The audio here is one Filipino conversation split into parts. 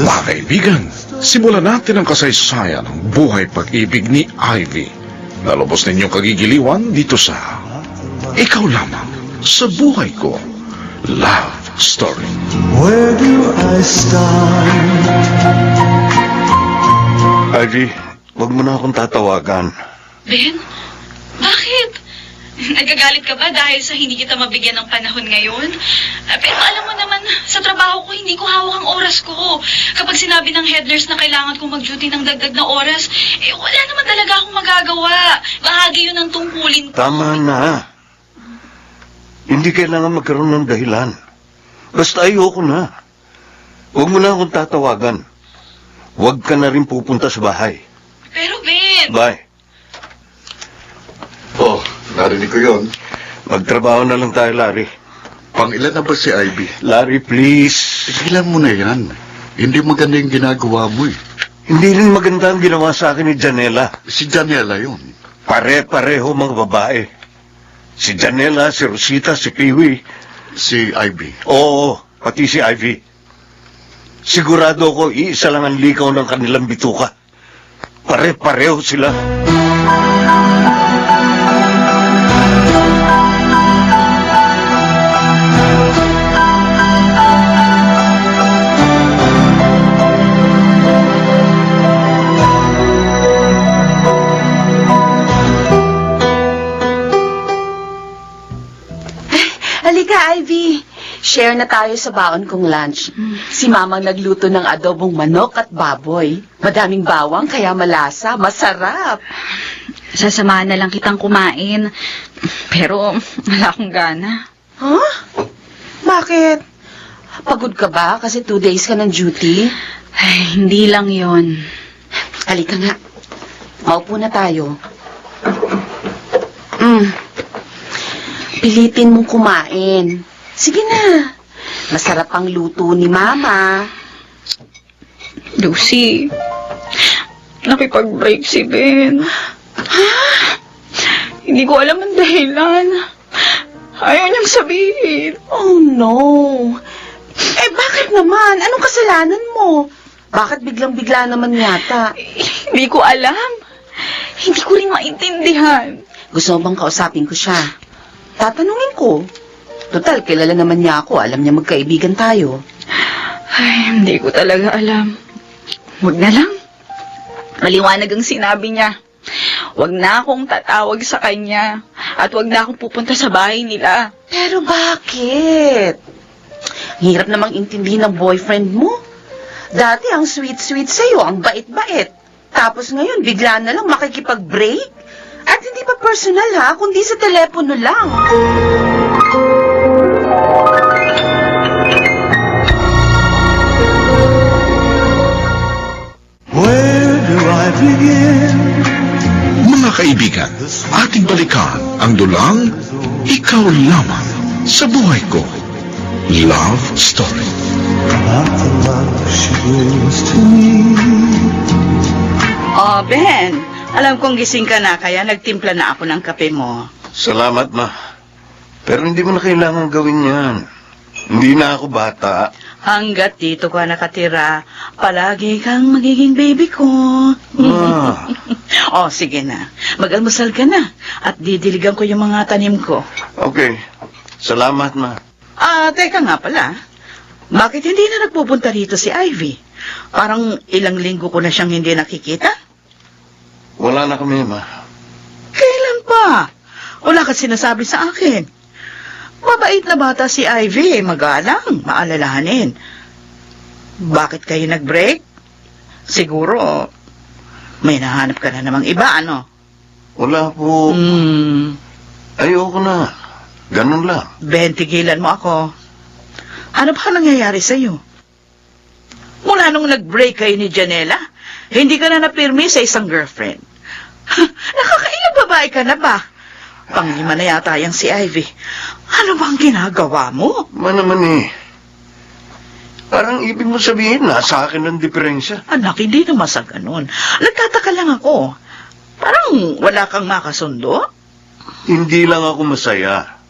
Mga kaibigan, simulan natin ang kasaysayan ng buhay pag-ibig ni Ivy. Nalubos ninyong kagigiliwan dito sa Ikaw Lamang sa Buhay Ko Love Story. Where do I start? Ivy, wag mo na akong tatawagan. Ben? Bakit? Nagagalit ka ba dahil sa hindi kita mabigyan ng panahon ngayon? Pero alam mo naman, sa trabaho ko, hindi ko hawak ang oras ko. Kapag sinabi ng head nurse na kailangan kong mag-duty ng dagdag na oras, wala naman talaga akong magagawa. Bahagi yun ng tungkulin ko. Tama na. Hindi kailangan magkaroon ng dahilan. Basta ayoko na. Huwag mo na akong tatawagan. Huwag ka na rin pupunta sa bahay. Pero Ben... Bye. Oh, narinig ko yun. Magtrabaho na lang tayo, Larry. Pang-ilan na ba si Ivy? Larry, please. Tigilan mo na yan. Hindi maganda yung ginagawa mo eh. Hindi rin maganda ang ginawa sa akin ni Janela. Si Daniela yun. Pare-pareho mga babae. Si Janela, si Rosita, si Piwi. Si Ivy. Oo, pati si Ivy. Sigurado ko iisa lang ang likaw ng kanilang bituka. Pare-pareho sila. Halika, Ivy. Share na tayo sa baon kong lunch. Si Mamang nagluto ng adobong manok at baboy. Madaming bawang, kaya malasa. Masarap. Sasamahan na lang kitang kumain. Pero wala akong gana. Huh? Bakit? Pagod ka ba kasi 2 days ka ng duty? Ay, hindi lang yon. Halika nga. Maupo na tayo. Pilitin mong kumain. Sige na. Masarap ang luto ni Mama. Lucy, nakipag-break si Ben. Hindi ko alam ang dahilan. Ayaw niyang sabihin. Oh no. Bakit naman? Anong kasalanan mo? Bakit biglang-bigla naman yata? Hindi ko alam. Hindi ko rin maintindihan. Gusto mo bang kausapin ko siya? Tatanungin ko. Total, kilala naman niya ako. Alam niya magkaibigan tayo. Ay, hindi ko talaga alam. Huwag na lang. Maliwanag ang sinabi niya. Huwag na akong tatawag sa kanya. At huwag na akong pupunta sa bahay nila. Pero bakit? Hirap namang intindihin ng boyfriend mo. Dati ang sweet-sweet sa'yo, ang bait-bait. Tapos ngayon, bigla na lang makikipag-break? At hindi pa personal ha, kundi sa telepono lang. Where do I begin? Mga kaibigan, ating balikan ang dulang Ikaw Lamang sa Buhay Ko Love Story. Not the love she brings to me. Oh, Ben, alam kong gising ka na, kaya nagtimpla na ako ng kape mo. Salamat, Ma. Pero hindi mo na kailangan gawin yan. Hindi na ako bata. Hanggat dito ka nakatira, palagi kang magiging baby ko. Ma. Oh, sige na. Mag-almusal ka na at didiligan ko yung mga tanim ko. Okay. Salamat, Ma. Teka nga pala. Bakit hindi na nagpupunta rito si Ivy? Parang ilang linggo ko na siyang hindi nakikita. Wala na kami, Ma. Kailan pa? Wala ka sinasabi sa akin. Mabait na bata si Ivy, magalang, maalalahanin. Bakit kayo nag-break? Siguro, may nahanap ka na namang iba, ano? Wala po. Ayoko na. Ganun lang. Ben, tigilan mo ako. Ano ba nangyayari sa'yo? Mula nung nag-break kayo ni Janela, hindi ka na napirmi sa isang girlfriend. Nakakailang babae ka na ba? Panglima na yata yung si Ivy. Ano bang ginagawa mo? Ma naman eh. Parang ibig mo sabihin, nasa akin ang diferensya. Anak, hindi naman sa ganun. Nagtataka lang ako. Parang wala kang makasundo. Hindi lang ako masaya.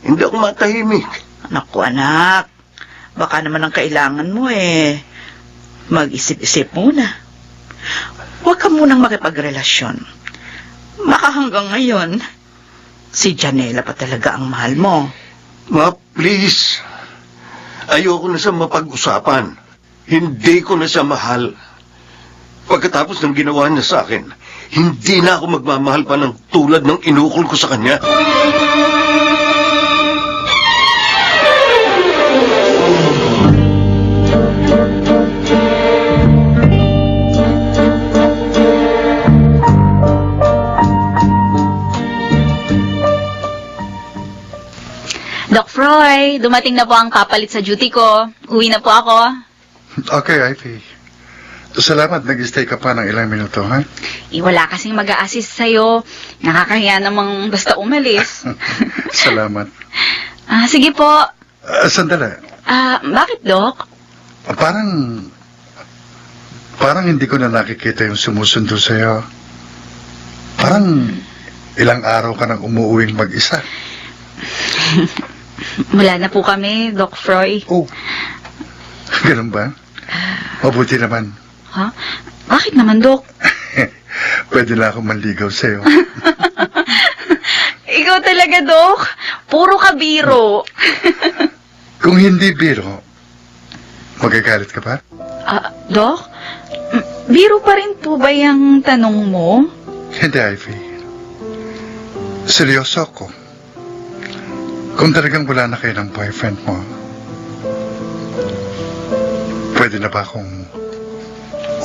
Hindi ako matahimik. Naku, anak. Baka naman ang kailangan mo mag-isip-isip muna. Huwag ka munang makipagrelasyon. Baka hanggang ngayon, si Janela pa talaga ang mahal mo. Ma, please. Ayoko na sa mapag-usapan. Hindi ko na siya mahal. Pagkatapos ng ginawa niya sa akin, hindi na ako magmamahal pa ng tulad ng inukol ko sa kanya. Doc Froy, dumating na po ang kapalit sa duty ko. Uwi na po ako. Okay, Ivy. Salamat, nag-stay ka pa ng ilang minuto, ha? Wala kasing mag-a-assist sa'yo. Nakakahiya namang basta umalis. Salamat. Sige po. Sandali. Bakit, Doc? Parang hindi ko na nakikita yung sumusundo sa'yo. Parang ilang araw ka nang umuuwing mag-isa. Wala na po kami, Doc Froy. Oh, ganun ba? Mabuti naman. Ha? Bakit naman, Doc? Pwede na akong manligaw sa'yo. Ikaw talaga, Doc. Puro ka biro. Kung hindi biro, magagalit ka pa? Doc? Biro pa rin po ba yung tanong mo? Hindi, Ivy. Seryoso ako. Kung talagang wala na kayo ng boyfriend mo, pwede na ba akong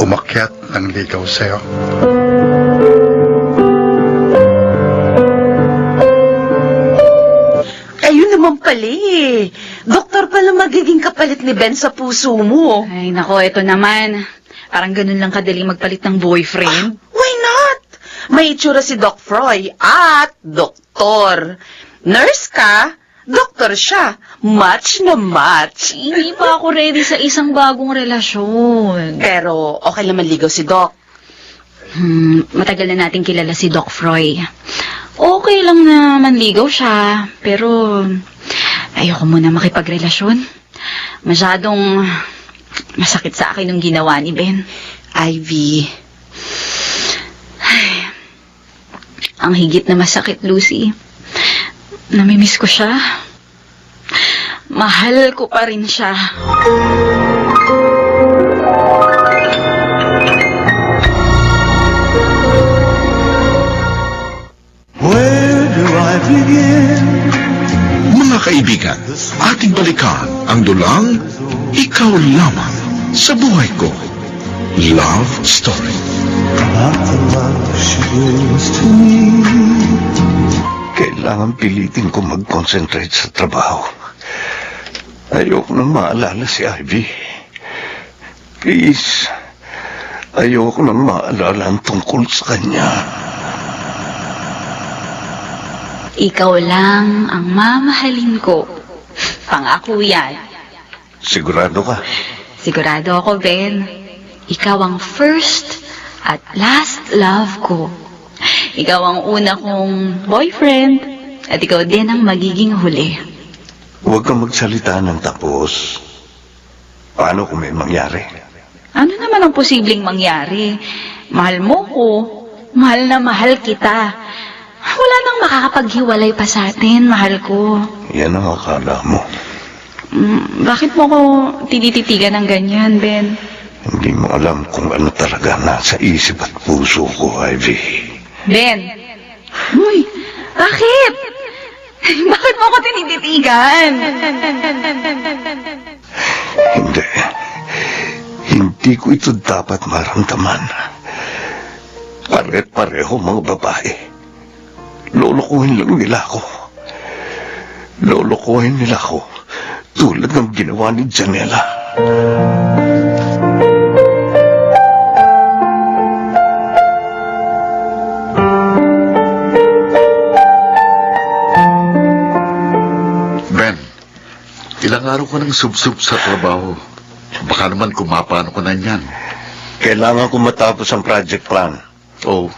umakyat ng ligaw sa'yo? Ayun naman pala eh. Doktor pala magiging kapalit ni Ben sa puso mo. Ay, nako, ito naman. Parang ganun lang kadali magpalit ng boyfriend. Why not? May itsura si Doc Froy at doktor. Nurse ka, doktor siya. Match na match. Hindi pa ako ready sa isang bagong relasyon. Pero okay naman ligaw si Doc. Matagal na natin kilala si Doc Froy. Okay lang na manligaw siya, pero ayoko muna makipagrelasyon. Masyadong masakit sa akin yung ginawa ni Ben. Ivy, Ay, ang higit na masakit, Lucy. Namimiss ko siya. Mahal ko pa rin siya. Where do I begin? Mga kaibigan, ating balikan ang dulang Ikaw Lamang sa Buhay Ko. Love Story. Not the love she brings to me. Kailangan pilitin ko mag-concentrate sa trabaho. Ayoko nang maalala si Ivy. Please, ayoko nang maalala ang tungkol sa kanya. Ikaw lang ang mamahalin ko. Pangako yan. Sigurado ka? Sigurado ako, Ben. Ikaw ang first at last love ko. Ikaw ang una kong boyfriend at ikaw din ang magiging huli. Huwag kang magsalita ng tapos. Paano kung may mangyari? Ano naman ang posibleng mangyari? Mahal mo ko. Mahal na mahal kita. Wala nang makakapaghiwalay pa sa atin, mahal ko. Yan ang akala mo. Bakit mo ko tinititigan ng ganyan, Ben? Hindi mo alam kung ano talaga nasa isip at puso ko, Ivy. Ben! Uy, bakit? Bakit mo ko tinititigan? Hindi. Hindi ko ito dapat maramdaman. Pare-pareho mga babae. Lolokohin lang nila ako. Lolokohin nila ako tulad ng ginawa ni Janela. Ben, ilang araw ko nang sub-sub sa trabaho. Baka naman kumapano ko na yan. Kailangan ko matapos ang project plan. O,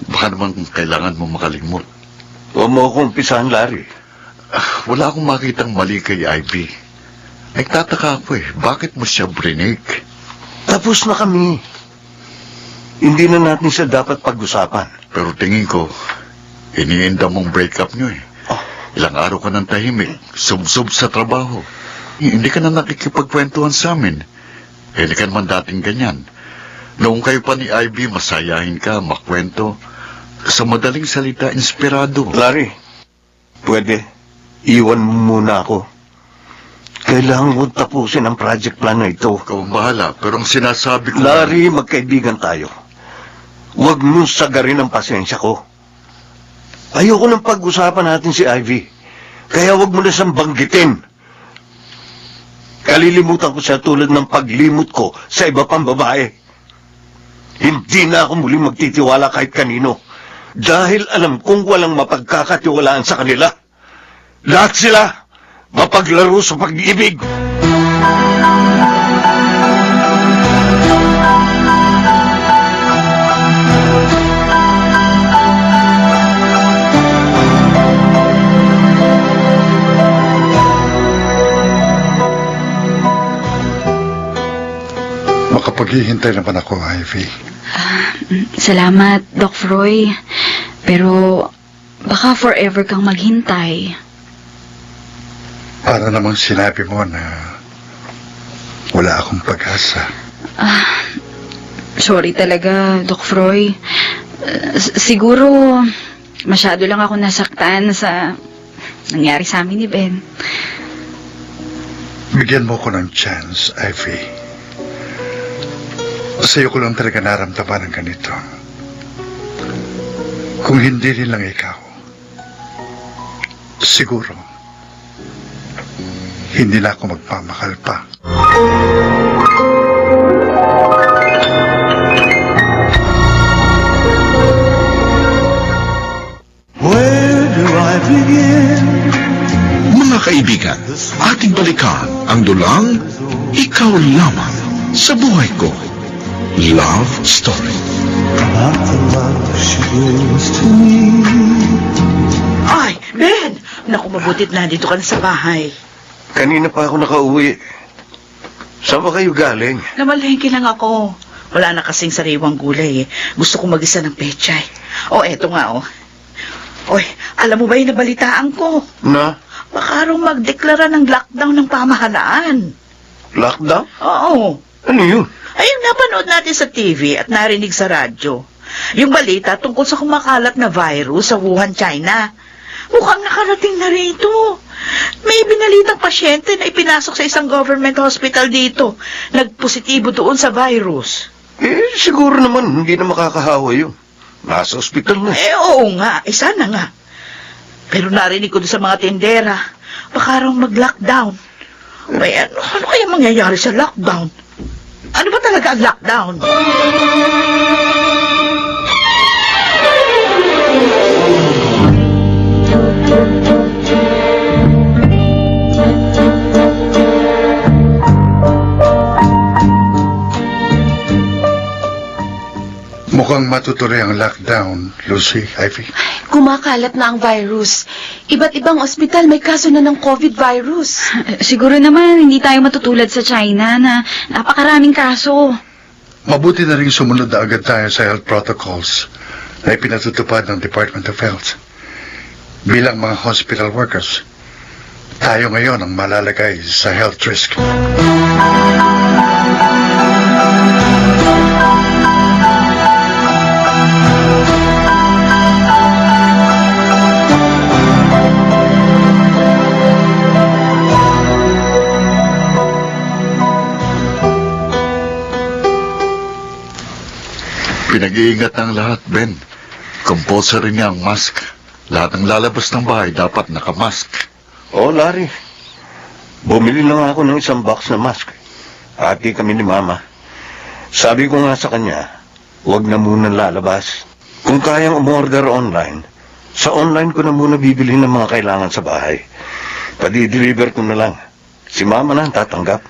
baka naman kailangan mo makalimot. Huwag mo akong umpisahan, Larry. Wala akong makitang mali kay Ivy. Nagtataka ako bakit mo siya brinig? Tapos na kami. Hindi na natin siya dapat pag-usapan. Pero tingin ko, iniinda mong breakup nyo Oh. Ilang araw ka ng tahimik, sub-sub sa trabaho. Hindi ka na nakikipagkwentuhan sa amin. Hindi ka naman dating ganyan. Noong kayo pa ni Ivy, masayahin ka, makwento. Sa madaling salita, inspirado. Larry, pwede. Iwan mo muna ako. Kailangan mo tapusin ang project plan na ito. Ikaw ang bahala, pero ang sinasabi ko... Larry, magkaibigan tayo. Huwag mo sagarin ang pasensya ko. Ayoko nang pag-usapan natin si Ivy. Kaya huwag mo na siyang banggitin. Kalilimutan ko siya tulad ng paglimot ko sa iba pang babae. Hindi na ako muling magtitiwala kahit kanino. Dahil alam kong walang mapagkakatiwalaan sa kanila. Lahat sila mapaglaro sa pag-ibig. Makapaghihintay naman ako, Ivy. Salamat, Doc Froy. Pero baka forever kang maghintay. Para namang sinabi mo na wala akong pag-asa. Sorry talaga, Doc Froy. Siguro masyado lang ako nasaktan sa nangyari sa amin ni Ben. Bigyan mo ko ng chance, Ivy. Sa'yo ko lang talaga naramdaman ng ganito. Kung hindi rin lang ikaw, siguro, hindi na ako magpamahal pa. Where do I begin? Mga kaibigan, ating balikan ang dulang Ikaw Lamang sa Buhay Ko. Love Story. About the love she brings to me. Ay, Ben! Naku, mabutit na dito ka na sa bahay. Kanina pa ako nakauwi. Saan ba kayo galing? Namalengke lang ako. Wala na kasing sariwang gulay Gusto ko mag-isa ng pechay. Eto nga Oy, alam mo ba yung nabalitaan ko? Na? Baka raw magdeklara ng lockdown ng pamahalaan. Lockdown? Oo. Ano yun? Ayun, napanood natin sa TV at narinig sa radyo. Yung balita tungkol sa kumakalat na virus sa Wuhan, China. Mukhang nakarating na rito. May binalitang pasyente na ipinasok sa isang government hospital dito. Nagpositibo doon sa virus. Siguro naman hindi na makakahawa yun. Nasa ospital na. Oo nga. Sana nga. Pero narinig ko doon sa mga tindera, baka raw mag-lockdown. Ano kaya mangyayari sa lockdown? Ano ba talaga ang lockdown? Mukhang matutuloy ang lockdown, Lucy, Ivy. Kumakalat na ang virus. Iba't ibang ospital may kaso na ng COVID virus. Siguro naman hindi tayo matutulad sa China na napakaraming kaso. Mabuti na rin sumunod na agad tayo sa health protocols na ipinatutupad ng Department of Health. Bilang mga hospital workers, tayo ngayon ang malalagay sa health risk. Pinag-iingat ng lahat, Ben. Compulsory niya ang mask. Lahat ng lalabas ng bahay dapat nakamask. Larry. Bumili na nga ako ng isang box na mask. Ati kami ni Mama. Sabi ko nga sa kanya, huwag na muna lalabas. Kung kayang umorder online, sa online ko na muna bibili ng mga kailangan sa bahay. Padi-deliver ko na lang. Si Mama na ang tatanggap.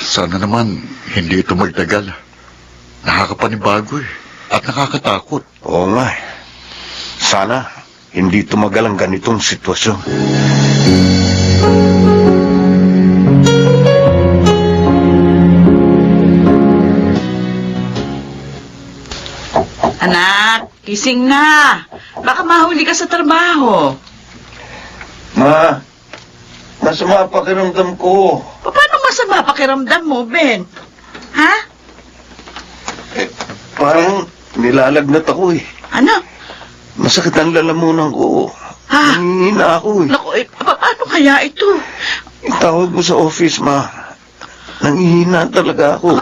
Sana naman hindi ito magtagal. Nakakapanibago at nakakatakot. Oo nga. Sana hindi tumagal ang ganitong sitwasyon. gising na. Baka mahuli ka sa trabaho. Ma, masama pakiramdam ko. Paano masama pakiramdam mo, Ben? Ha? Parang nilalagnat ako eh. Ano? Masakit ang lalamunan ko. Ha? Nangihina ako eh. Naku, paano kaya ito? Itawag mo sa office, ma. Nangihina talaga ako.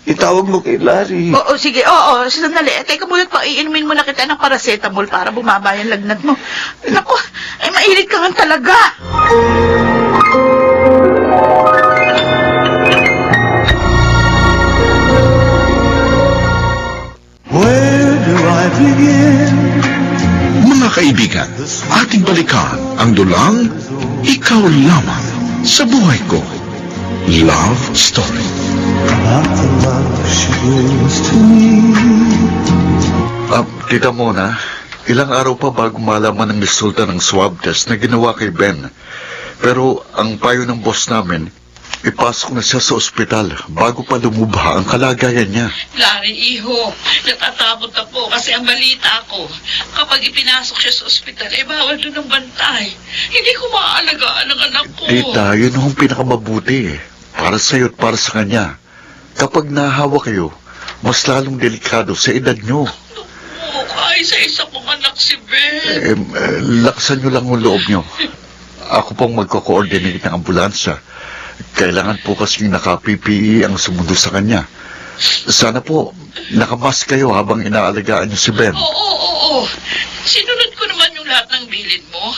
Itawag mo kay Larry. Oo, sige, oo, sandali. Teka muna, iinumin mo na kita ng paracetamol para bumaba yung lagnat mo. Naku, mainit ka nga talaga. Where do I begin? Mga kaibigan, ating balikan ang dulang Ikaw Lamang sa Buhay Ko. Love Story. Not the love she brings to me. Tita Mona, ilang araw pa bago malaman ang resulta ng swab test na ginawa kay Ben. Pero ang payo ng boss namin, ipasok na siya sa ospital bago pa lumubha ang kalagayan niya. Larry, iho, natatakot ako kasi ang balita ko, kapag ipinasok siya sa ospital, bawal doon ang bantay. Hindi ko maaalagaan ang anak ko. Tita, yun ang pinakamabuti eh. Para sa'yo at para sa kanya. Kapag nahawa kayo, mas lalong delikado sa edad nyo. Ay, sa isa kong anak si Ben. Laksan nyo lang ang loob nyo. Ako pong magko-coordinate ng ambulansya. Kailangan po kasing naka-PPE ang sumundo sa kanya. Sana po, nakamask kayo habang inaalagaan nyo si Ben. Oo. Sinunod ko naman yung lahat ng bilin mo.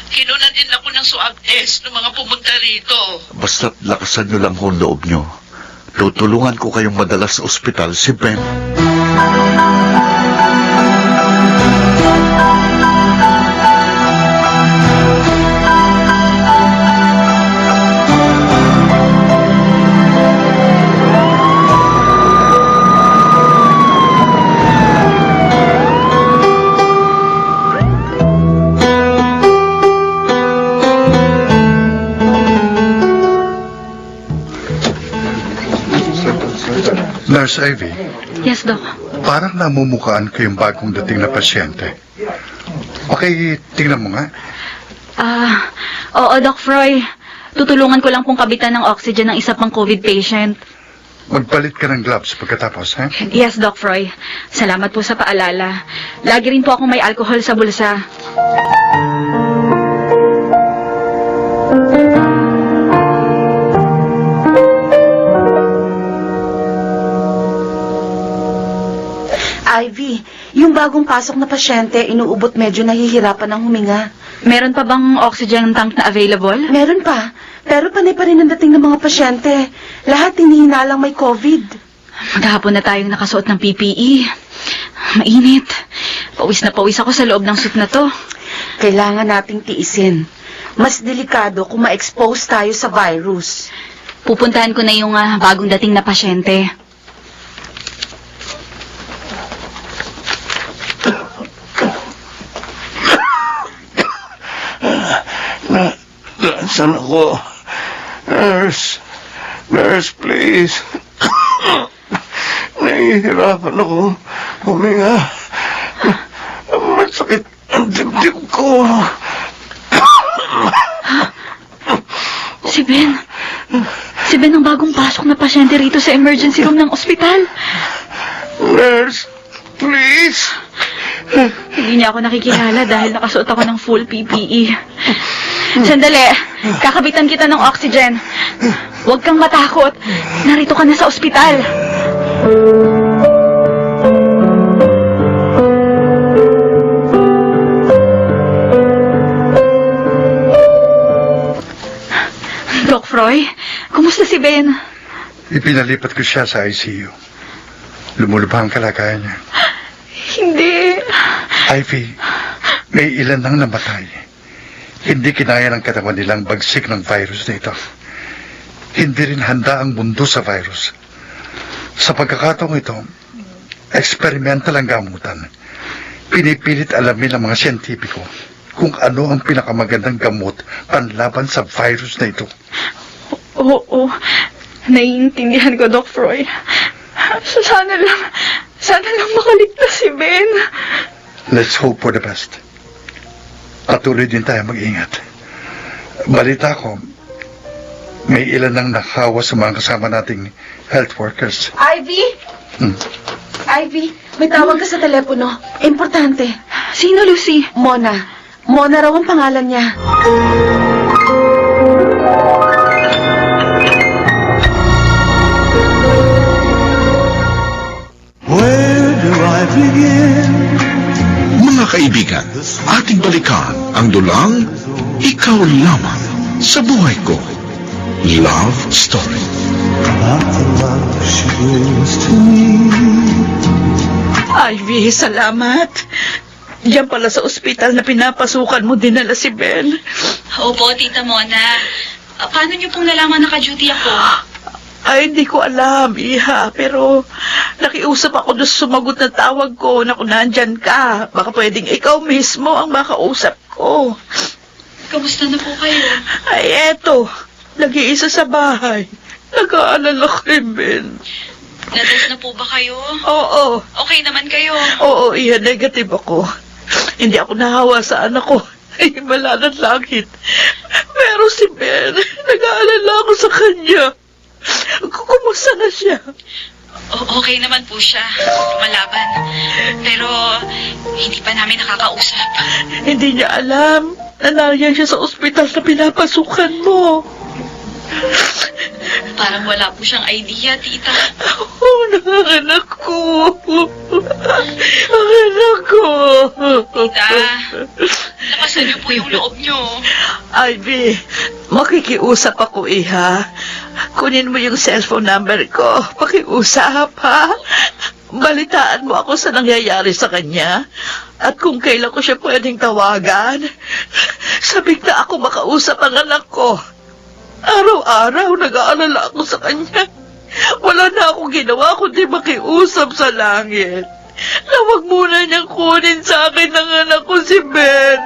Kinuna din ako ng swab test ng mga pumunta rito. Basta't lakasan nyo lang ang loob nyo. Tutulungan ko kayong madala sa ospital si Ben. Nurse Ivy, Yes, Doc. parang namumukhaan ko yung bagong dating na pasyente. Okay, tingnan mo nga. Oo, Doc Froy. Tutulungan ko lang pong kabitan ng oxygen ng isa pang COVID patient. Magpalit ka ng gloves pagkatapos, ha? Yes, Doc Froy. Salamat po sa paalala. Lagi rin po akong may alcohol sa bulsa. Ivy, yung bagong pasok na pasyente, inuubot medyo nahihirapan ng huminga. Meron pa bang oxygen tank na available? Meron pa, pero panay pa rin ang dating ng mga pasyente. Lahat hinihinalang may COVID. Maghapon na tayong nakasuot ng PPE. Mainit. Pawis na pawis ako sa loob ng suit na to. Kailangan nating tiisin. Mas delikado kung ma-expose tayo sa virus. Pupuntahan ko na yung bagong dating na pasyente. Saan ako? Nurse, please. Nahihirapan ako huminga. Masakit ang dibdib ko. Si Ben. Si Ben ang bagong pasok na pasyente rito sa emergency room ng ospital. Nurse, please. Hindi niya ako nakikilala dahil nakasuot ako ng full PPE. Sandali, kakabitan kita ng oxygen. Huwag kang matakot. Narito ka na sa ospital. Doc Froy, kumusta si Ben? Ipinalipat ko siya sa ICU. Lumulubha ang kalagayan niya. Hindi. Ivy, may ilan nang namatay. Hindi kinaya ng katawan nilang bagsik ng virus na ito. Hindi rin handa ang mundo sa virus. Sa pagkakataong ito, experimental ang gamutan. Pinipilit alamin ng mga siyentipiko kung ano ang pinakamagandang gamot panlaban sa virus na ito. Oo, naiintindihan ko, Doc Froy. Sana lang makaligtas si Ben. Let's hope for the best. Patuloy din tayo mag-ingat. Balita ko, may ilan nang nakawa sa mga kasama nating health workers. Ivy? Ivy, may tawag ka sa telepono. Importante. Sino, Lucy? Mona. Mona raw ang pangalan niya. Where do I begin? Mga kaibigan, ating balikan ang dulang Ikaw Lamang sa Buhay Ko. Love Story. About the love she brings to me. Ivy, salamat. Diyan pala sa ospital na pinapasukan mo dinala si Ben. Opo, Tita Mona. Paano niyo pong nalaman naka-duty ako? Ay, hindi ko alam, iha. Pero nakiusap ako doon sumagot na tawag ko na kung nandyan ka. Baka pwedeng ikaw mismo ang makausap ko. Kamusta na po kayo? Ay, eto. Nag-iisa sa bahay. Nag-aalala kay Ben. Natest na po ba kayo? Oo. Okay naman kayo? Oo, iha. Negative ako. Hindi ako nahawa sa anak ko. Ay, wala ng langit. Pero si Ben, nag-aalala ako sa kanya. Kumusta na siya? Okay naman po siya. Lumalaban. Pero hindi pa namin nakakausap. Hindi niya alam na nariyan siya sa ospital na pinapasukan mo. Parang wala po siyang idea, Tita. Oh, anak ko. Ang anak ko. Tita, lakasan niyo po yung loob niyo. Ivy, makikiusap ako, iha. Kunin mo yung cellphone number ko. Pakiusap, ha? Balitaan mo ako sa nangyayari sa kanya. At kung kailan ko siya pwedeng tawagan, sabik na ako makausap ang anak ko. Araw-araw nag-aalala ako sa kanya. Wala na akong ginawa kundi makiusap sa langit. Na wag muna niyang kunin sa akin ang anak ko si Ben.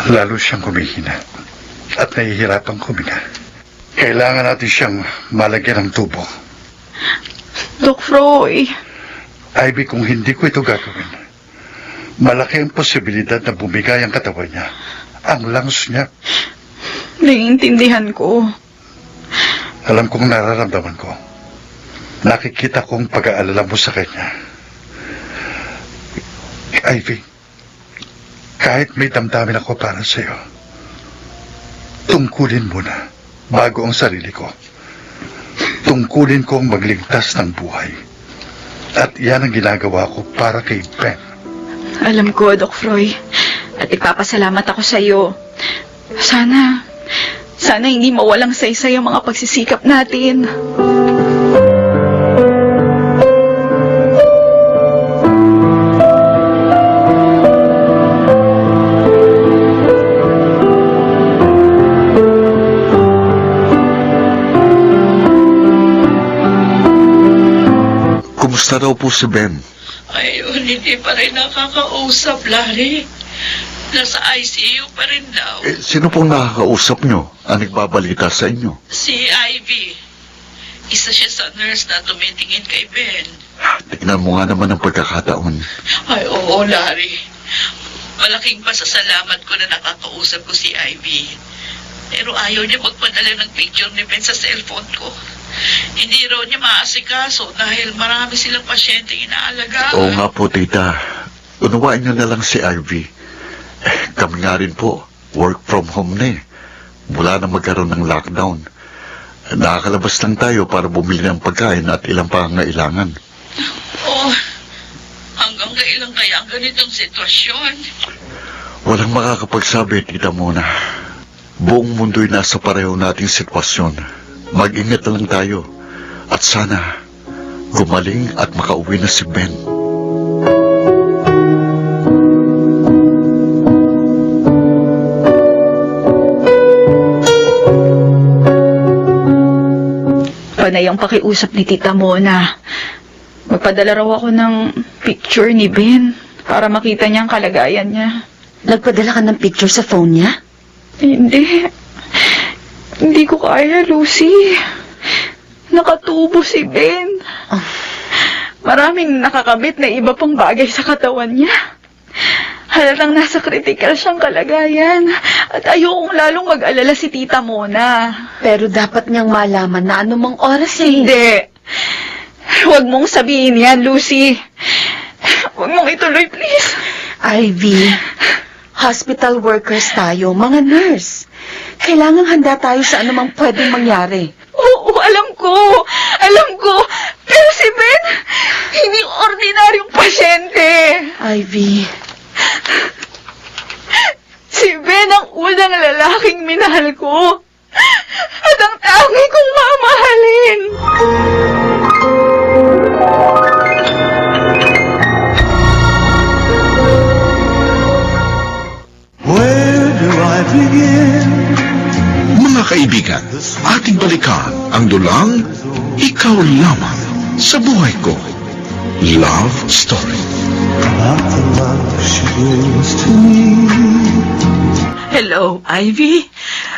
Lalo siyang kumihina at nahihirapang huminga. Kailangan natin siyang malagyan ng tubo. Doc Froy, Ivy, kung hindi ko ito gagawin, malaki ang posibilidad na bumigay ang katawan niya, ang lungs niya. naiintindihan ko. Alam kong nararamdaman ko. Nakikita kong pag-aalala mo sa kanya. Ivy, kahit may damdamin ako para sa iyo, tungkulin mo na bago ang sarili ko. Tungkulin ko ang magligtas ng buhay. At yan ang ginagawa ko para kay Ben. Alam ko, Doc Froy. At ipapasalamat ako sa iyo. Sana hindi mawalang saysay ang mga pagsisikap natin. Kumusta raw po si Ben? Ayun, hindi pa rin nakakausap, Larry. Nasa ICU pa rin daw. Sino pong nakakausap nyo? Ang nagbabalita sa inyo? Si Ivy. Isa siya sa nurse na tumitingin kay Ben. Tignan mo nga naman ang pagkakataon. Ay, oo, Larry. Malaking pasasalamat ko na nakakausap ko si Ivy. Pero ayaw niya magpadala ng picture ni Ben sa cellphone ko. Hindi raw niya maasikaso dahil marami silang pasyenteng inaalagaan. Oo nga po, tita. Unawain nyo na lang si Ivy. Kami nga rin po, work from home na eh. Mula na magkaroon ng lockdown. Nakakalabas lang tayo para bumili ng pagkain at ilang pangangailangan. Oh, hanggang kailan kaya ang ganitong sitwasyon? Walang makakapagsabi, tita Mona. Buong mundo'y nasa pareho nating sitwasyon. Mag-ingat na lang tayo. At sana, gumaling at makauwi na si Ben. Panay ang pakiusap ni Tita Mona. Magpadala raw ako ng picture ni Ben para makita niya ang kalagayan niya. Nagpadala ka ng picture sa phone niya? Hindi. Hindi ko kaya, Lucy. Nakatubo si Ben. Oh. Maraming nakakabit na iba pang bagay sa katawan niya. Halatang nasa critical siyang kalagayan. At ayokong lalong mag-alala si Tita Mona. Pero dapat niyang malaman na anumang oras eh. Hindi. Huwag mong sabihin yan, Lucy. Huwag mong ituloy, please. Ivy, hospital workers tayo, mga nurse. Kailangang handa tayo sa anumang pwedeng mangyari. Oo, alam ko. Alam ko. Pero si Ben, hindi ordinaryong pasyente. Ivy, Si Ben ang unang lalaking minahal ko. At ang tangi kong mamahalin. Where do I begin? Mga kaibigan, ating balikan ang dulang Ikaw Lamang sa Buhay Ko. Love Story. About the love she brings to me. Hello, Ivy.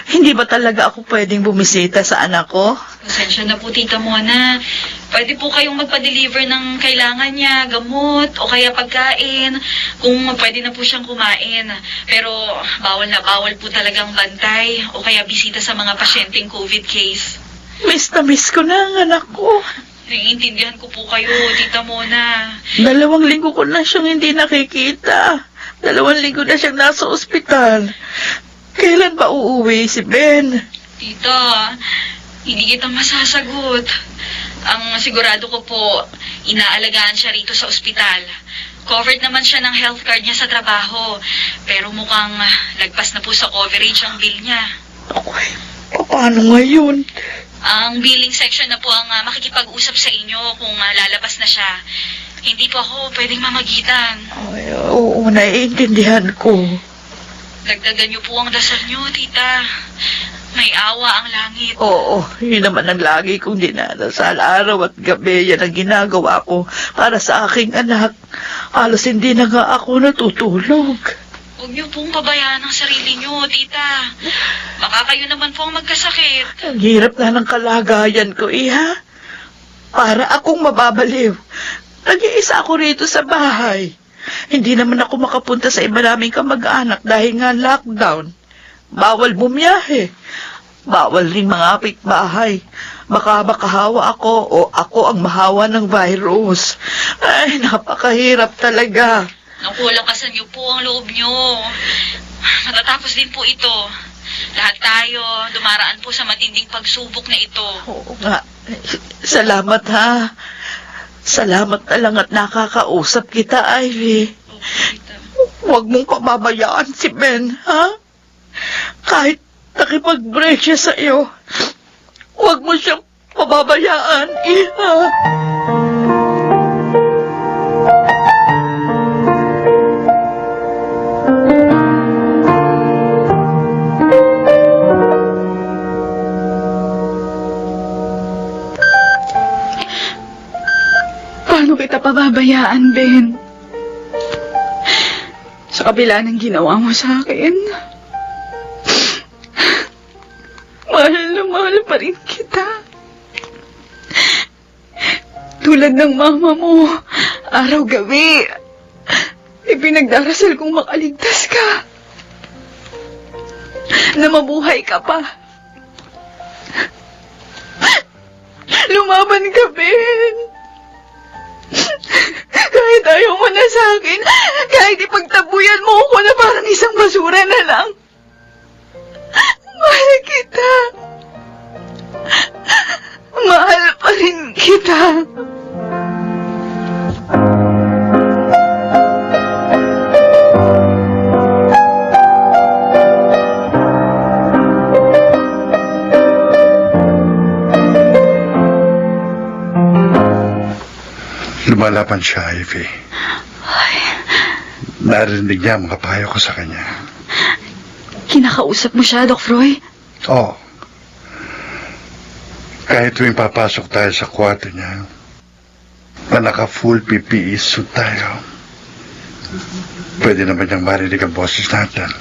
Hindi ba talaga ako pwedeng bumisita sa anak ko? Pasensya na po, Tita Mona. Pwede po kayong magpa-deliver ng kailangan niya, gamot, o kaya pagkain, kung pwede na po siyang kumain. Pero bawal na bawal po talagang bantay, o kaya bisita sa mga pasyenteng COVID case. Miss na miss ko na ang anak ko. Naiintindihan ko po kayo, Tita Mona. 2 linggo ko na siyang hindi nakikita. 2 linggo na siyang nasa ospital. Kailan ba uuwi si Ben? Tita, hindi kita masasagot. Ang sigurado ko po, inaalagaan siya rito sa ospital. Covered naman siya ng health card niya sa trabaho. Pero mukhang lagpas na po sa coverage ang bill niya. Okay, paano ngayon? Ang billing section na po ang makikipag-usap sa inyo kung lalabas na siya. Hindi po ako pwedeng mamagitan. Ay, oo, naiintindihan ko. Dagdagan niyo po ang dasal niyo, Tita. May awa ang langit. Oo, yun naman ang lagi kong dinadasal. Araw at gabi, yan ang ginagawa ko para sa aking anak. Halos hindi na nga ako natutulog. Huwag niyo pong pabayaan ang sarili niyo, Tita. Baka kayo naman po ang magkasakit. Ang hirap na ng kalagayan ko, iha. Para akong mababaliw. Nag-iisa ako rito sa bahay. Hindi naman ako makapunta sa iba naming kamag-anak dahil nga lockdown. Bawal bumiyahe. Bawal rin mga kapitbahay. Baka makahawa ako o ako ang mahawa ng virus. Ay, napakahirap talaga. Nakulakasan niyo po ang loob niyo. Matatapos din po ito. Lahat tayo dumaraan po sa matinding pagsubok na ito. Oo nga. Salamat ha. Salamat na lang at nakakausap kita, Ivy. Huwag mong pababayaan si Ben, ha? Kahit nakipag-break siya sa iyo, huwag mo siyang pababayaan, iha. Paano kita pababayaan, Ben? Sa kabila ng ginawa mo sa akin, mahal na mahal pa rin kita. Tulad ng mama mo, araw-gabi, ipinagdarasal kong makaligtas ka. Na mabuhay ka pa. Lumaban ka, Ben. Kahit ayaw mo na sa akin, kahit ipagtabuyan mo ako na parang isang basura na lang. Mahal kita. Mahal pa rin kita. Lumalaban siya, Ivy. Narinig niya ang mga payo ko sa kanya. Kinakausap mo siya, Doc Froy? Oo. Kahit tuwing papasok tayo sa kwarto niya, na naka-full PPE suit tayo. Pwede naman niyang marinig ang boses natin.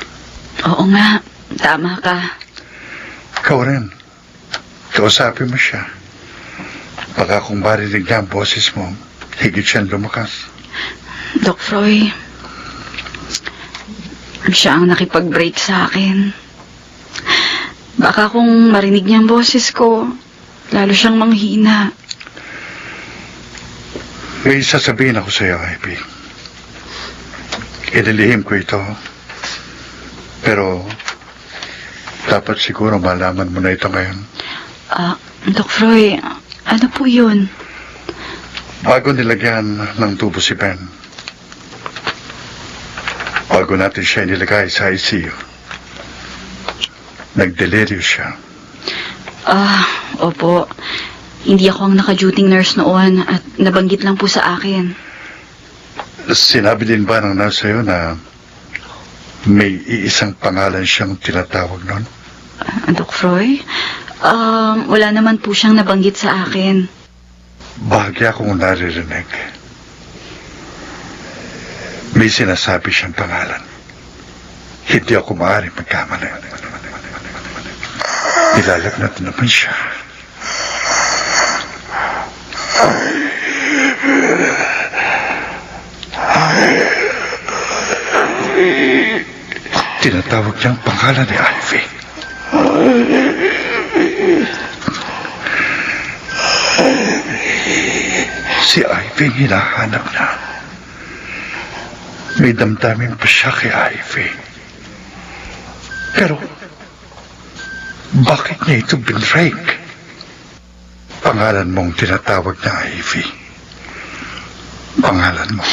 Oo nga, tama ka. Ikaw rin. Kausapin mo siya. Baka kung marinig niya ang boses mo, higit siyang lumakas. Doc Froy, siya ang nakipag-break sa akin. Baka kung marinig niya ang boses ko, lalo siyang manghina. May sasabihin ako sa iyo, Ivy. Inilihim ko ito. Pero, dapat siguro malaman mo na ito ngayon. Doc Froy, ano po yun? Bago nilagyan ng tubo si Ben, bago natin siya nilagay sa ICU, nagdeliryo siya. Opo. Hindi ako ang naka-duty nurse noon at nabanggit lang po sa akin. Sinabi din ba ng nurse sa'yo na may iisang pangalan siyang tinatawag nun? Doc Froy, wala naman po siyang nabanggit sa akin. Bahagya kong naririnig. May sinasabi siyang pangalan. Hindi ako maaaring magkamali. Nilalagnat naman siya. Tinatawag niyang pangalan ni Ivy. Si Ivy ang hinahanap na. May damdamin pa siya kay Ivy. Pero, bakit niya ito binrake? Pangalan mong tinatawag na Ivy. Pangalan mo.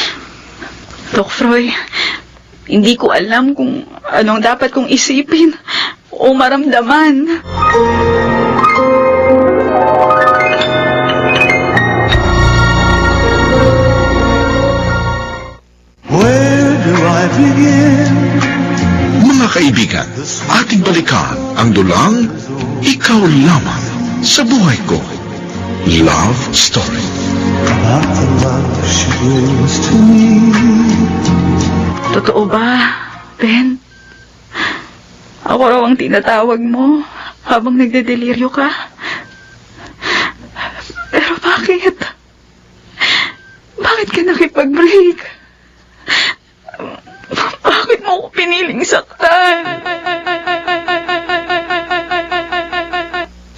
Doc Froy, hindi ko alam kung anong dapat kong isipin o maramdaman. Where do I begin? Mga kaibigan, ating balikan ang dulang Ikaw Lamang sa Buhay Ko. Love Story. About the love she brings to me. Totoo ba, Ben? Ako raw ang tinatawag mo habang nagdedeliryo ka? Pero bakit? Bakit ka nakipag-break? Bakit mo ko piniling saktan?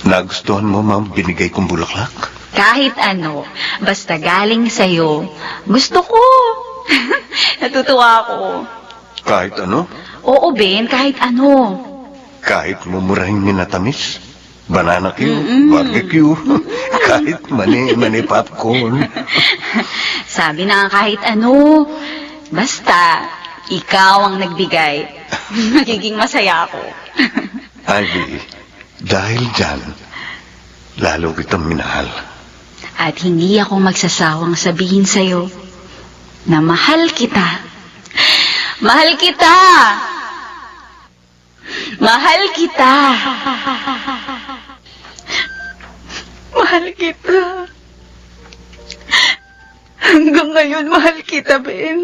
Nagustuhan mo, ma'am, binigay kong bulaklak? Kahit ano, basta galing sa'yo, gusto ko. Natutuwa ako. Kahit ano? Oo, Ben, kahit ano. Kahit mumurahing minatamis? Banana Q, barbecue, kahit mani popcorn. Sabi na nga kahit ano, basta ikaw ang nagbigay. Magiging masaya ako. Ivy, dahil dyan, lalo kitang minahal. At hindi ako magsasawang sabihin sa'yo na mahal kita. Mahal kita! Mahal kita! Mahal kita. Hanggang ngayon, mahal kita, Ben.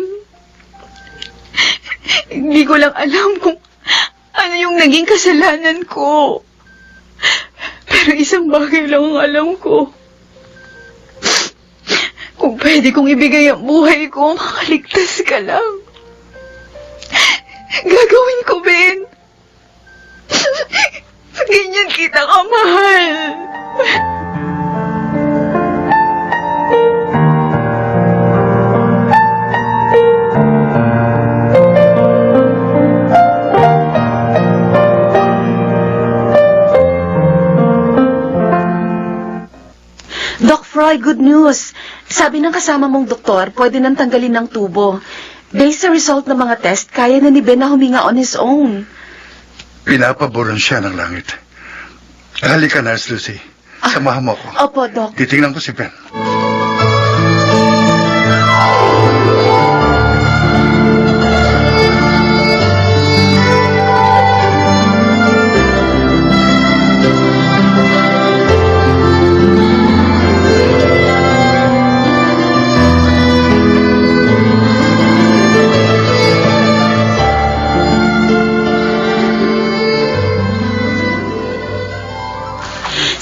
Hindi ko lang alam kung ano yung naging kasalanan ko. Pero isang bagay lang ang alam ko. Kung pwede kong ibigay ang buhay ko, makaligtas ka lang. Gagawin ko, Ben. Ganyan kita kamahal. Doc Froy, good news. Sabi ng kasama mong doktor, pwede nang tanggalin ng tubo. Based sa result ng mga test, kaya na ni Ben na huminga on his own. Pinapaboran siya ng langit. Halika, Nurse Lucy. Samahan mo ako. Opo, Doc. Titingnan ko si Ben.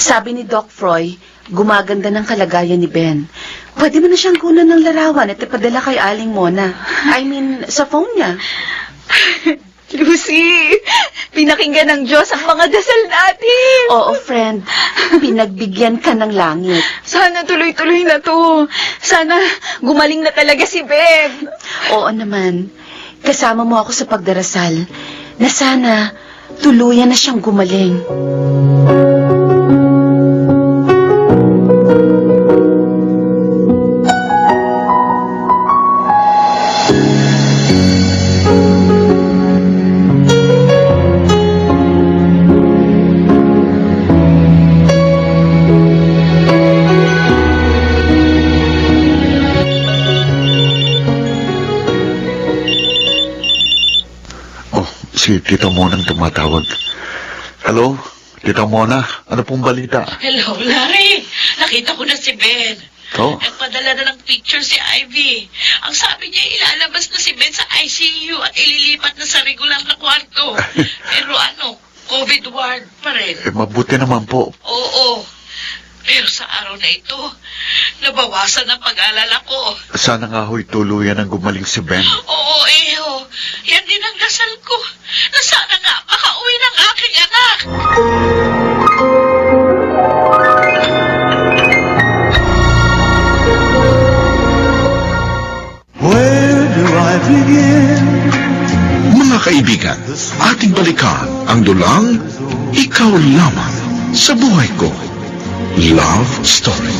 Sabi ni Doc Froy, gumaganda ng kalagayan ni Ben. Pwede mo na siyang kunan ng larawan at ipadala kay Aling Mona. I mean, sa phone niya. Lucy, pinakinggan ng Diyos ang mga dasal natin. Oo, friend. Pinagbigyan ka ng langit. Sana tuloy-tuloy na to. Sana gumaling na talaga si Ben. Oo naman. Kasama mo ako sa pagdarasal na sana tuluyan na siyang gumaling. Oh, si Tita Monang tumatawag. Hello, Tita Mona, ano pong balita? Hello, Larry. Nakita ko na si Ben. Oh, Nagpadala na ng picture si Ivy. Ang sabi niya, ilalabas na si Ben sa ICU at ililipat na sa regular na kwarto. Pero COVID ward pa rin. mabuti naman po. Oo. Pero sa araw na ito, nabawasan ang pag-alala ko. Sana nga ho'y tuluyan ang gumaling si Ben. Oo, yan din ang dasal ko. Na sana nga makauwi ng aking anak. Where do I begin? Mga kaibigan, ating balikan ang dulang Ikaw Lamang sa Buhay Ko. Love Story.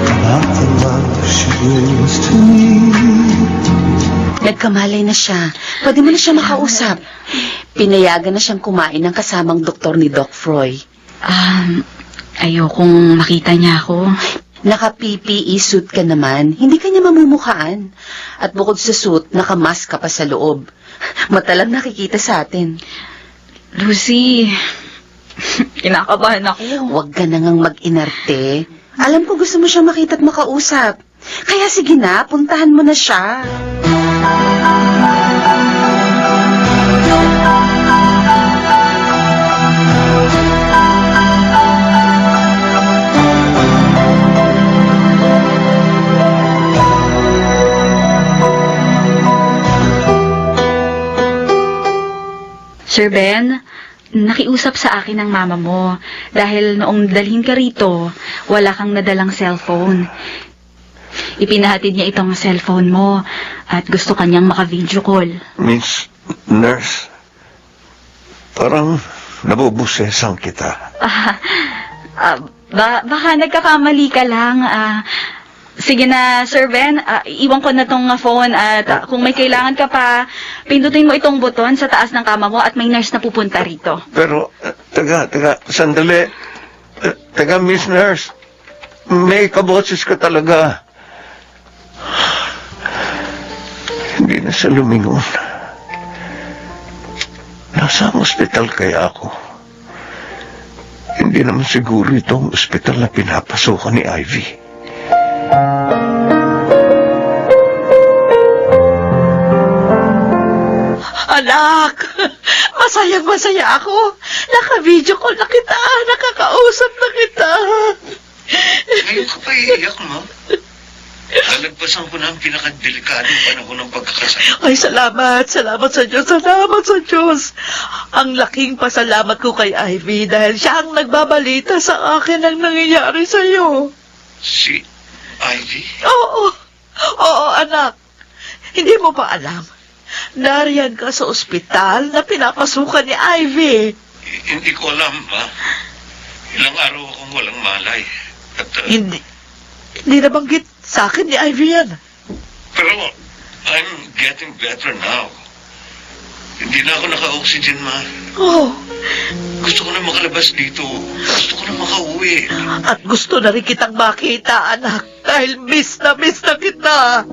About the love she brings to me. Nagkamalay na siya. Pwede mo na siya makausap. Pinayagan na siyang kumain ng kasamang doktor ni Doc Froy. Ayokong makita niya ako. Naka-PPE suit ka naman, hindi ka niya mamumukhaan. At bukod sa suit, naka-mask ka pa sa loob. Matalang nakikita sa atin. Lucy, kinakabahan ako. Huwag ka na ngang mag-inarte. Alam ko gusto mo siyang makita at makausap. Kaya sige na, puntahan mo na siya. Sir Ben, nakiusap sa akin ang mama mo dahil noong dalhin ka rito, wala kang nadalang cellphone. Ipinahatid niya itong cellphone mo at gusto kanyang maka-video call. Miss Nurse, parang nabubusesan kita. Baka nagkakamali ka lang. Sige na, Sir Ben, iwan ko na tong phone at kung may kailangan ka pa, pindutin mo itong buton sa taas ng kama mo at may nurse na pupunta rito. Pero, sandali. Miss Nurse, may kaboses ka talaga. Hindi na siya lumingon. Nasa ospital kaya ako. Hindi naman siguro itong ospital na pinapasukan ni Ivy. Anak, masayang-masaya ako. Naka-video call na kita, nakakausap na kita. Ngayon ka pa iiyak, ma? Lalagpasan ko na ang pinakadelikadong panahon ng pagkakasal. Ay, salamat sa Diyos, salamat sa Diyos. Ang laking pasalamat ko kay Ivy dahil siya ang nagbabalita sa akin ang nangyayari sa'yo. Si Ivy? Oo, anak. Hindi mo pa alam. Nariyan ka sa ospital na pinapasukan ni Ivy. Hindi ko alam, ma. Ilang araw akong walang malay. At, Hindi nabanggit sa akin ni Ivy yan. pero, I'm getting better now. Hindi na ako naka-oxygen, ma. Oh, Gusto ko na makalabas dito. Gusto ko na makauwi. at gusto na rin kitang makita, anak. Dahil miss na kita.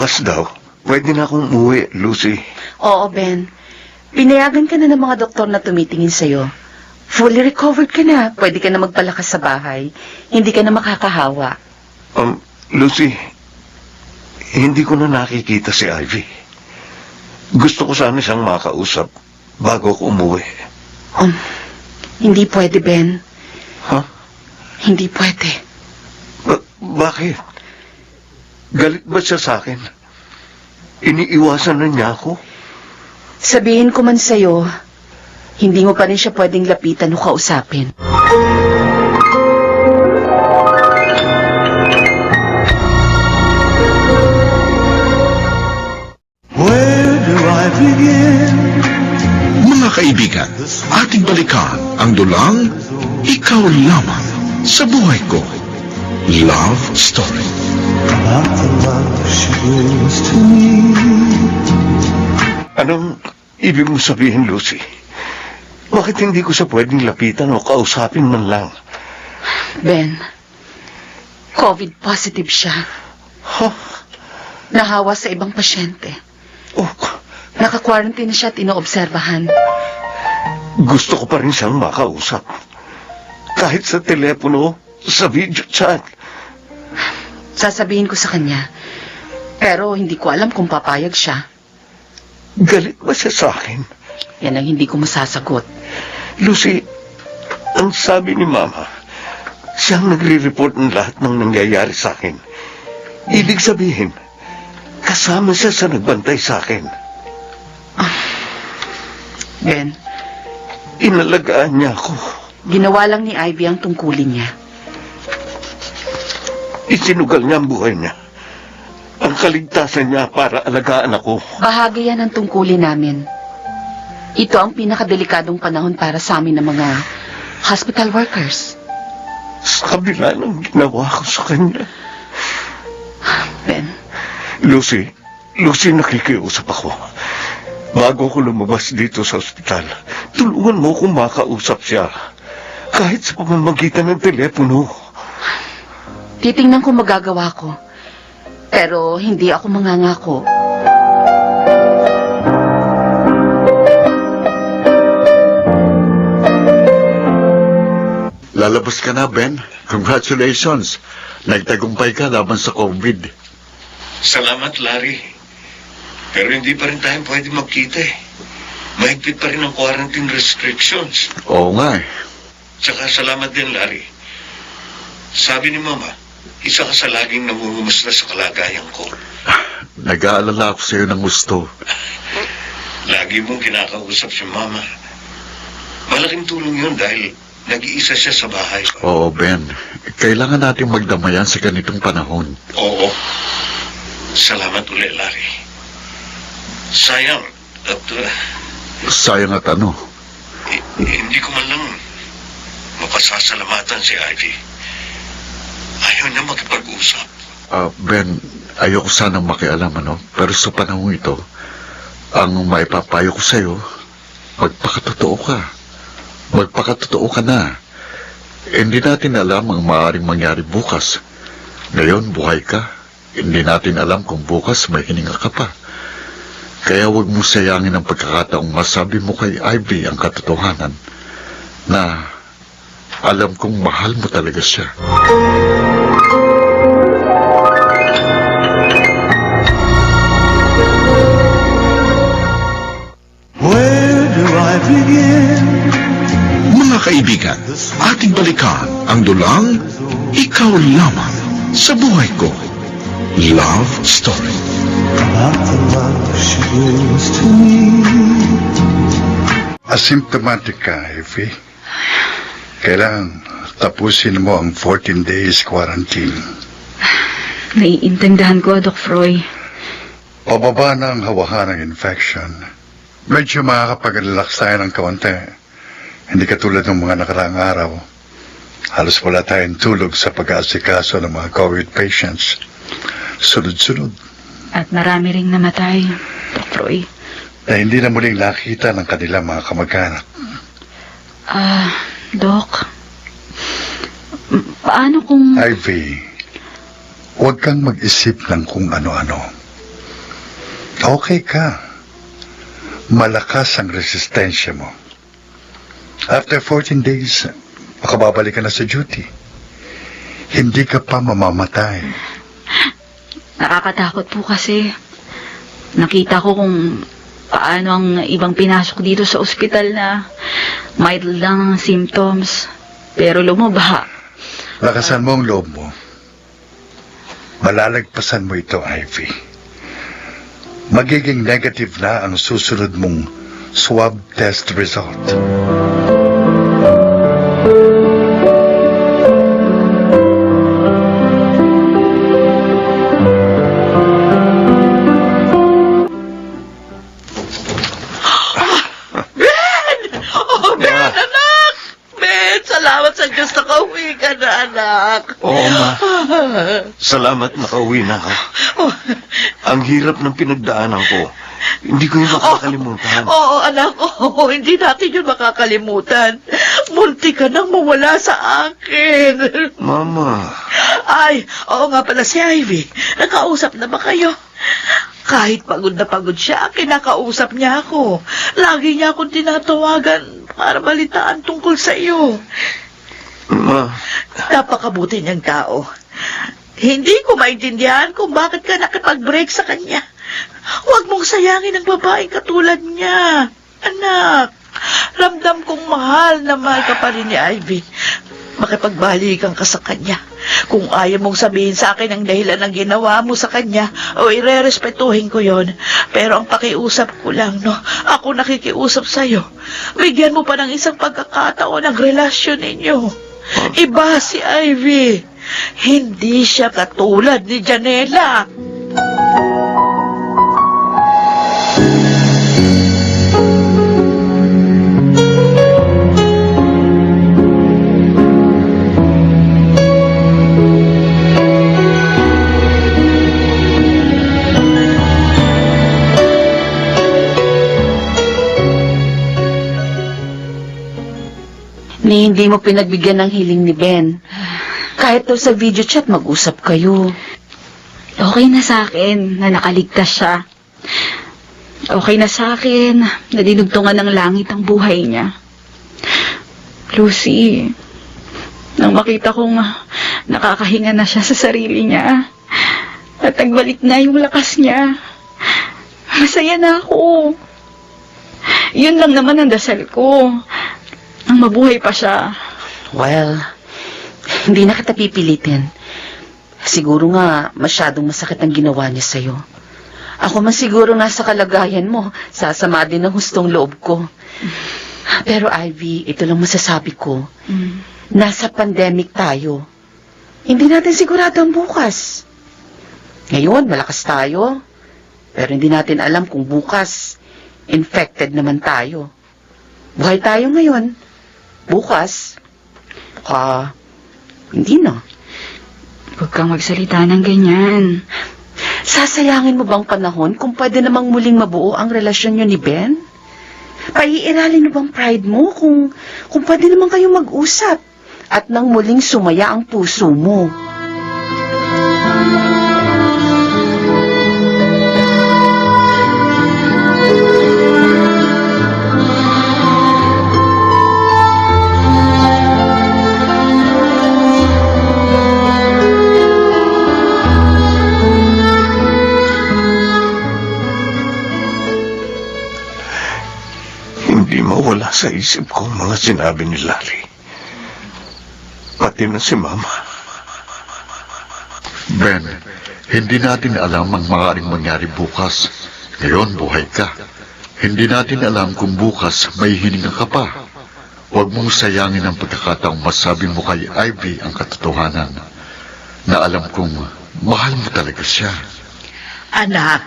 bukas daw, pwede na akong umuwi, Lucy. Oo, Ben. Pinayagan ka na ng mga doktor na tumitingin sa'yo. Fully recovered ka na. Pwede ka na magpalakas sa bahay. Hindi ka na makakahawa. Lucy, hindi ko na nakikita si Ivy. Gusto ko sana siyang makausap bago ako umuwi. Hindi pwede, Ben. Ha? Hindi pwede. Bakit? Galit ba siya sa akin? Iniiwasan na niya ako? Sabihin ko man sa'yo, hindi mo pa rin siya pwedeng lapitan o kausapin. Where do I begin? Mga kaibigan, ating balikan ang dulang Ikaw Lamang sa Buhay Ko. Love Story. About the love she brings to me. Anong ibig mo sabihin, Lucy? Bakit hindi ko siya pwedeng lapitan o kausapin man lang? Ben, COVID positive siya. Ha? Nahawa sa ibang pasyente. Oh, Naka-quarantine na siya at inoobserbahan. gusto ko pa rin siyang makausap. Kahit sa telepono, sa video chat. Sasabihin ko sa kanya. Pero hindi ko alam kung papayag siya. Galit ba siya sa akin? Yan ang hindi ko masasagot. Lucy, ang sabi ni Mama, siyang nagre-report ng lahat ng nangyayari sa akin. Ibig sabihin, kasama siya sa nagbantay sa akin. Ben, Inalagaan niya ako. ginawa lang ni Ivy ang tungkulin niya. Isinugal niya ang buhay niya. Ang kaligtasan niya para alagaan ako. Bahagi yan ng tungkulin namin. Ito ang pinakadelikadong panahon para sa amin ng mga hospital workers. Sa kabila ng ginawa ko sa kanya. Ben, Lucy, nakikiusap ako. Bago ako lumabas dito sa ospital, tulungan mo kung makausap siya. Kahit sa pamamagitan ng telepono. titingnan ko magagawa ko. Pero hindi ako mangangako. Lalabas ka na, Ben. Congratulations. Nagtagumpay ka laban sa COVID. Salamat, Larry. Pero hindi pa rin tayo pwede magkita eh. Mahigpit pa rin ang quarantine restrictions. Oo nga eh. Tsaka salamat din, Larry. Sabi ni Mama, isa ka sa laging namumumusta sa kalagayan ko. Nag-aalala ako sa iyo ng gusto. Lagi mong kinakausap si Mama. Malaking tulong yun dahil nag-iisa siya sa bahay. Oo, Ben. Kailangan natin magdamayan sa ganitong panahon. Oo. Salamat ulit, Larry. Sayang at Sayang at ano? hindi ko man lang mapasasalamatan si Ivy. Ayaw niya makipag-usap. Ben, ayoko sanang makialam, ano? Pero sa panahon ito, ang maipapayo ko sa iyo, magpakatotoo ka. Magpakatotoo ka na. Hindi natin alam ang maaaring mangyari bukas. Ngayon, buhay ka. Hindi natin alam kung bukas may hininga ka pa. Kaya huwag mo sayangin ang pagkakataong masabi mo kay Ivy ang katotohanan na alam kong mahal mo talaga siya. Where do I begin? Mga kaibigan, ating balikan ang dulang Ikaw Lamang sa Buhay Ko. Love Story. About the love she brings to me. Asymptomatic ka, Ivy. Kailangan tapusin mo ang 14 days quarantine. Naiintindihan ko, Doc Froy. Pababa na ang hawahan ng infection. Medyo makakapag-relax tayo ng kaunti. Hindi katulad ng mga nakaraang araw. Halos wala tayong tulog sa pag-aasikaso ng mga COVID patients. Sunod-sunod. At marami ring namatay, Doc Froy. Na hindi na muling nakita ng kanilang mga kamag-anak. Doc. Paano kung... Ivy, huwag kang mag-isip ng kung ano-ano. Okay ka. Malakas ang resistensya mo. After 14 days, makababalik ka na sa duty. Hindi ka pa mamamatay. Nakakatakot po kasi. Nakita ko kung paano ang ibang pinasok dito sa ospital na mild lang ang symptoms. Pero lumaba. Lakasan mo ang loob mo. Malalagpasan mo ito, Ivy. Magiging negative na ang susunod mong swab test result. Oh, Ben, anak! Ben, salamat sa Diyos na kauwi ka na, anak. Oo, Ma. Salamat nakauwi na ako. Ang hirap ng pinagdaanan ko. Hindi ko yung makakalimutan. Oo, anak, oo, hindi natin yun makakalimutan. Munti ka nang mawala sa akin. Mama. Ay, oo nga pala si Ivy. Nakausap na ba kayo? Kahit pagod na pagod siya, kinakausap niya ako. Lagi niya akong tinatawagan para balitaan tungkol sa iyo. Ma. Napakabuti niyang tao. Hindi ko maintindihan kung bakit ka nakipag-break sa kanya. Huwag mong sayangin ang babaeng katulad niya. Anak, ramdam kong mahal na mahal ka pa rin ni Ivy. Makipagbalikan ka sa kanya. Kung ayaw mong sabihin sa akin ang dahilan ng ginawa mo sa kanya, o irerespetuhin ko yon. Pero ang pakiusap ko lang, no? Ako nakikiusap sa'yo. Bigyan mo pa ng isang pagkakataon ang relasyon ninyo. Iba si Ivy. Hindi siya katulad ni Janela. Ni hindi mo pinagbigyan ng hiling ni Ben. Kahit daw sa video chat mag-usap kayo. Okay na sa akin na nakaligtas siya. Okay na sa akin na dinugtungan ng langit ang buhay niya. Lucy, nang makita kong nakakahinga na siya sa sarili niya at nagbalik na yung lakas niya, masaya na ako. Yun lang naman ang dasal ko. Ang mabuhay pa siya. Well, hindi na kita pipilitin. Siguro nga masyadong masakit ang ginawa niya sa'yo. Ako man siguro nasa kalagayan mo, sasama din ang hustong loob ko. Pero Ivy, ito lang masasabi ko. Nasa pandemic tayo. Hindi natin sigurado ang bukas. Ngayon, malakas tayo. Pero hindi natin alam kung bukas, infected naman tayo. Buhay tayo ngayon. Bukas, hindi na. Huwag kang magsalita ng ganyan. Sasayangin mo bang panahon kung pwede namang muling mabuo ang relasyon niyo ni Ben? Paiiralin mo bang pride mo kung pwede naman kayong mag-usap at nang muling sumaya ang puso mo? Wala sa isip ko ang mga sinabi ni Larry. Pati na si Mama. Ben, hindi natin alam ang maaaring mangyari bukas. Ngayon, buhay ka. Hindi natin alam kung bukas may hininga ka pa. Huwag mong sayangin ang pagkakataong masabi mo kay Ivy ang katotohanan na alam kong mahal mo talaga siya. Anak,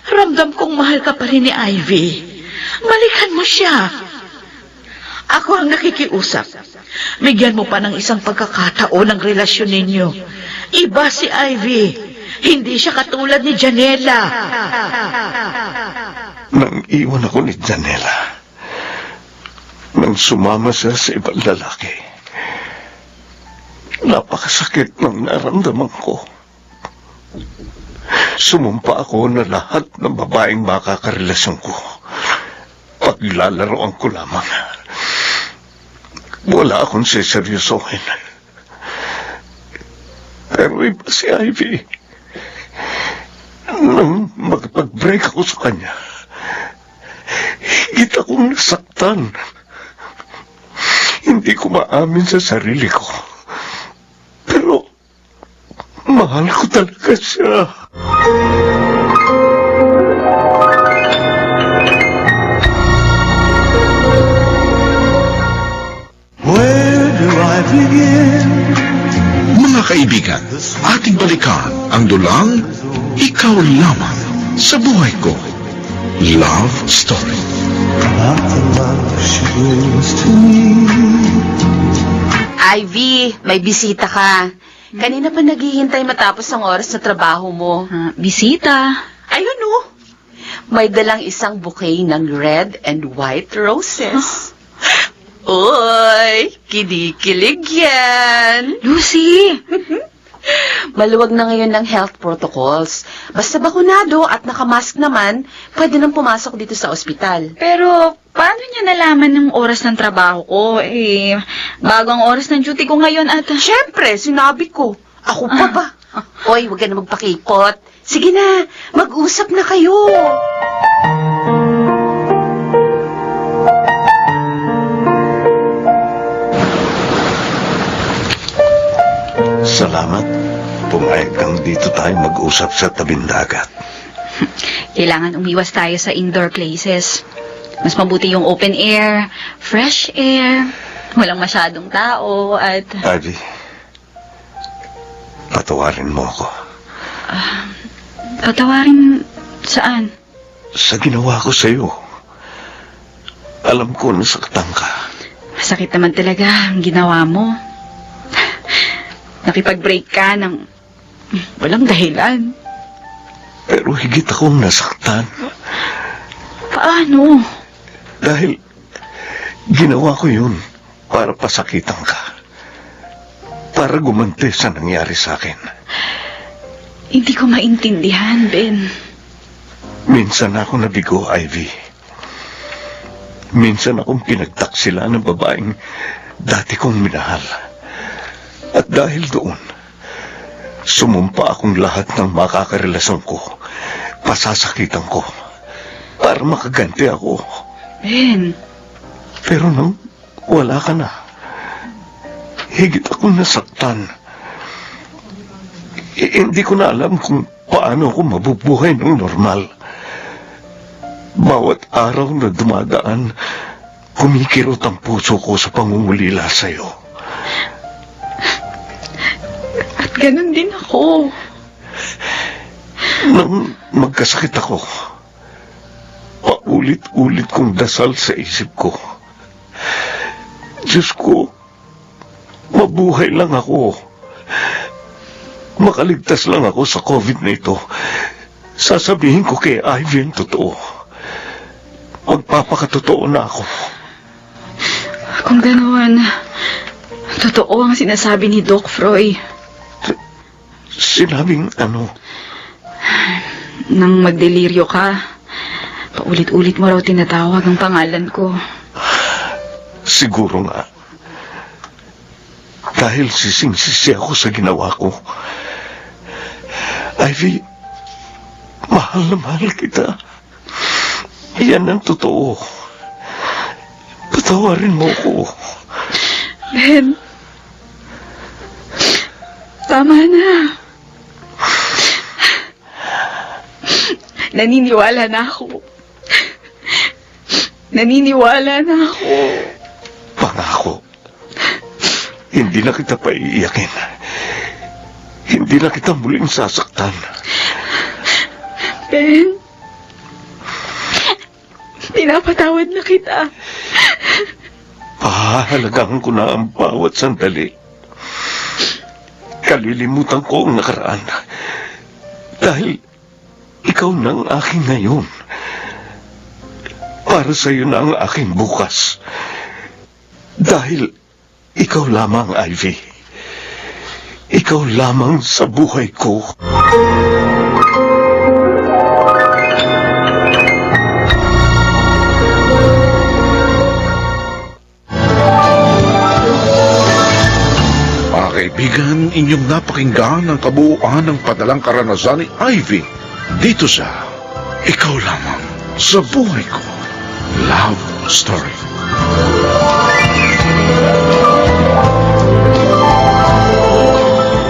ramdam kong mahal ka pa rin ni Ivy. Balikan mo siya. Ako ang nakikiusap. Bigyan mo pa ng isang pagkakataon ang relasyon ninyo. Iba si Ivy. Hindi siya katulad ni Janela. Nang iwan ako ni Janela, nang sumama siya sa ibang lalaki, napakasakit ng naramdaman ko. Sumumpa ako na lahat ng babaeng makakarelasyon ko, paglalaroan ko lamang. Wala akong seseryosohin. Pero iba si Ivy. Nang magpag-break ako sa kanya, higit akong nasaktan. Hindi ko maamin sa sarili ko. Pero, mahal ko talaga siya. Where do I begin? Mga kaibigan, ating balikan ang dulang Ikaw Lamang sa Buhay Ko. Love Story. Not the love she brings to me. Ivy, may bisita ka. Kanina pa naghihintay matapos ang oras na trabaho mo. Bisita. Ayun oh. May dalang isang bouquet ng red and white roses. Uy, kinikilig yan. Lucy! Maluwag na ngayon ng health protocols. Basta bakunado at nakamask naman, pwede nang pumasok dito sa ospital. Pero, paano niya nalaman ng oras ng trabaho ko? Bago ang oras ng duty ko ngayon at... Siyempre, sinabi ko. Ako pa ba? Oy, huwag ka na magpakipot. Sige na, mag-usap na kayo. Salamat. Pumayag kang dito tayo mag-usap sa tabing dagat. Kailangan umiwas tayo sa indoor places. Mas mabuti yung open air, fresh air, walang masyadong tao, at... Ivy, patawarin mo ako. Patawarin saan? Sa ginawa ko sa'yo. Alam ko nasaktan ka. Masakit naman talaga ang ginawa mo. Nakipag-break ka ng walang dahilan. Pero higit akong nasaktan. Paano? Dahil ginawa ko yun para pasakitan ka. Para gumanti sa nangyari sa akin. Hindi ko maintindihan, Ben. Minsan ako nabigo, Ivy. Minsan akong pinagtaksila ng babaeng dati kong minahal. At dahil doon, sumumpa akong lahat ng makakarelasyon ko, pasasakitan ko, para makaganti ako. Ben, Pero nang wala ka na, higit akong nasaktan. Hindi ko na alam kung paano ako mabubuhay ng normal. Bawat araw na dumadaan, kumikirot ang puso ko sa pangungulila sa'yo. at ganun din ako. Nang magkasakit ako, paulit-ulit kong dasal sa isip ko. Diyos ko, mabuhay lang ako. Makaligtas lang ako sa COVID na ito. Sasabihin ko kay Ivy ang totoo. Magpapakatotoo na ako. Kung ganoon, totoo ang sinasabi ni Doc Froy. Sinabing ano? Nang magdeliryo ka, paulit-ulit mo raw tinatawag ang pangalan ko. Siguro nga. Dahil sising-sisi ako sa ginawa ko. Ivy, mahal na mahal kita. Yan ang totoo. Patawarin mo ko. Ben, tama na. Naniniwala na ako. Naniniwala na ako. Pangako. Hindi na kita paiiyakin. Hindi na kita muling sasaktan. Ben, pinapatawad na kita. Pahahalagaan ko na ang bawat sandali. Kalilimutan ko ang nakaraan. Dahil ikaw na ang aking ngayon. Para sa'yo na ang aking bukas. Dahil ikaw lamang, Ivy. ikaw lamang sa buhay ko. Mga kaibigan, inyong napakinggan ang kabuuan ng padalang karanasan ni Ivy dito sa Ikaw Lamang sa Buhay Ko Love Story.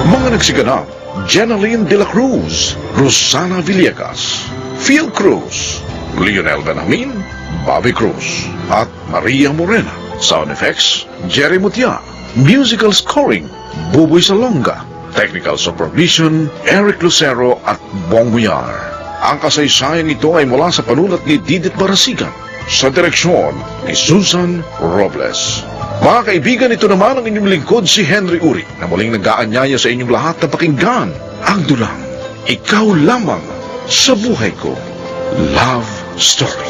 Mga nagsiganap: Jenaline de la Cruz, Rosana Villegas, Phil Cruz, Lionel Benamin, Bobby Cruz, at Maria Morena. Sound effects: Jerry Mutia. Musical scoring: Buboy Salonga. Technical supervision: Eric Lucero at Bong Muyar. Ang kasaysayan ito ay mula sa panulat ni Didit Barasigan, sa direksyon ni Susan Robles. Mga kaibigan, ito naman ang inyong lingkod si Henry Uri na muling nag-aanyaya sa inyong lahat na pakinggan ang dulang Ikaw Lamang sa Buhay Ko Love Story.